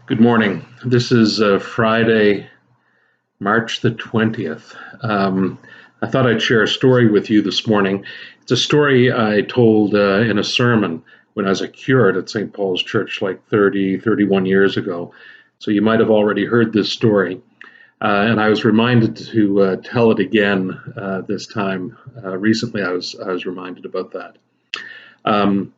Good morning. This is Friday, March the 20th. I thought I'd share a story with you this morning. It's a story I told in a sermon when I was a curate at St. Paul's Church like 31 years ago. So you might have already heard this story. And I was reminded to tell it again this time. Recently, I was reminded about that.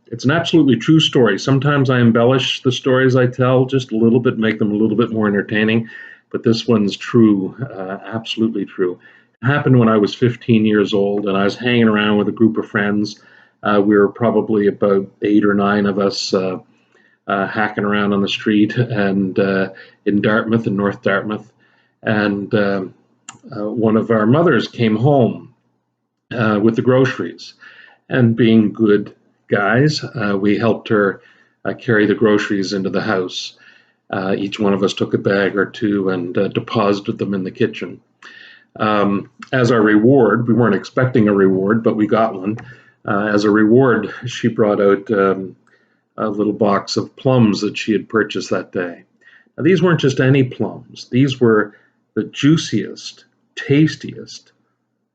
It's an absolutely true story. Sometimes I embellish the stories I tell just a little bit, make them a little bit more entertaining, but this one's true, absolutely true. It happened when I was 15 years old, and I was hanging around with a group of friends. We were probably about 8 or 9 of us hacking around on the street and in Dartmouth, in North Dartmouth. And one of our mothers came home with the groceries. And being good guys, we helped her carry the groceries into the house. Each one of us took a bag or two and deposited them in the kitchen. As our reward, we weren't expecting a reward, but we got one. As a reward, she brought out a little box of plums that she had purchased that day. Now, these weren't just any plums. These were the juiciest, tastiest,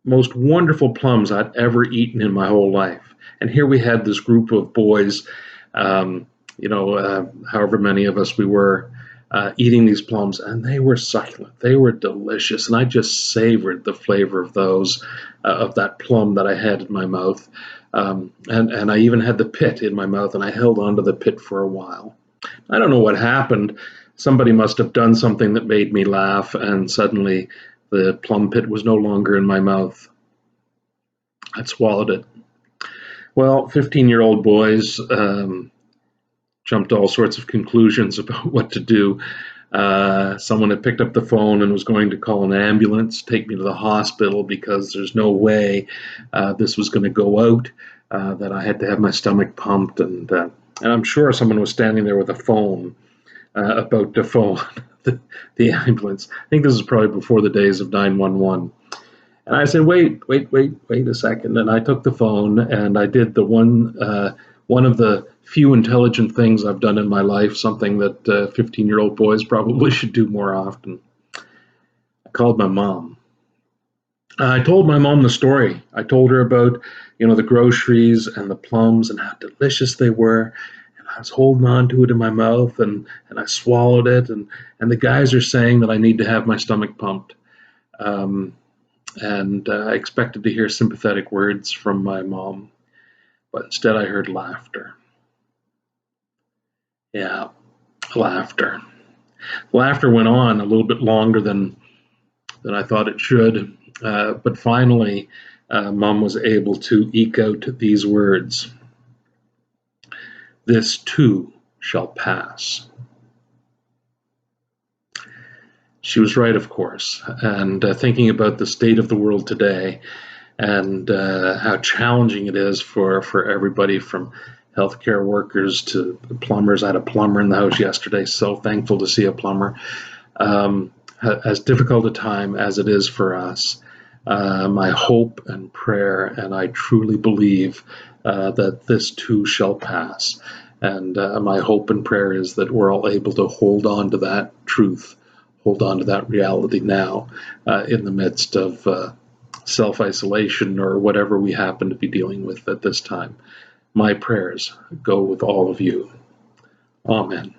most wonderful plums I'd ever eaten in my whole life. And here we had this group of boys, however many of us we were, eating these plums, and they were succulent. They were delicious, and I just savored the flavor of those, of that plum that I had in my mouth. And I even had the pit in my mouth, and I held onto the pit for a while. I don't know what happened. Somebody must have done something that made me laugh, and suddenly the plum pit was no longer in my mouth. I'd swallowed it. Well, 15-year-old boys jumped to all sorts of conclusions about what to do. Someone had picked up the phone and was going to call an ambulance, take me to the hospital because there's no way this was going to go out, that I had to have my stomach pumped. And I'm sure someone was standing there with a phone about to phone the ambulance. I think this is probably before the days of 911. And I said, wait a second. And I took the phone and I did the one of the few intelligent things I've done in my life, something that 15-year-old boys probably should do more often. I called my mom. I told my mom the story. I told her about, the groceries and the plums and how delicious they were. And I was holding on to it in my mouth and I swallowed it. And the guys are saying that I need to have my stomach pumped. And I expected to hear sympathetic words from my mom, but instead I heard laughter. Yeah, laughter. Laughter went on a little bit longer than I thought it should, but finally, Mom was able to eke out these words: "This too shall pass." She was right, of course, and thinking about the state of the world today and how challenging it is for everybody from healthcare workers to plumbers. I had a plumber in the house yesterday, so thankful to see a plumber. As difficult a time as it is for us, my hope and prayer, and I truly believe that this too shall pass. And my hope and prayer is that we're all able to hold on to that truth, hold on to that reality now in the midst of self-isolation or whatever we happen to be dealing with at this time. My prayers go with all of you. Amen.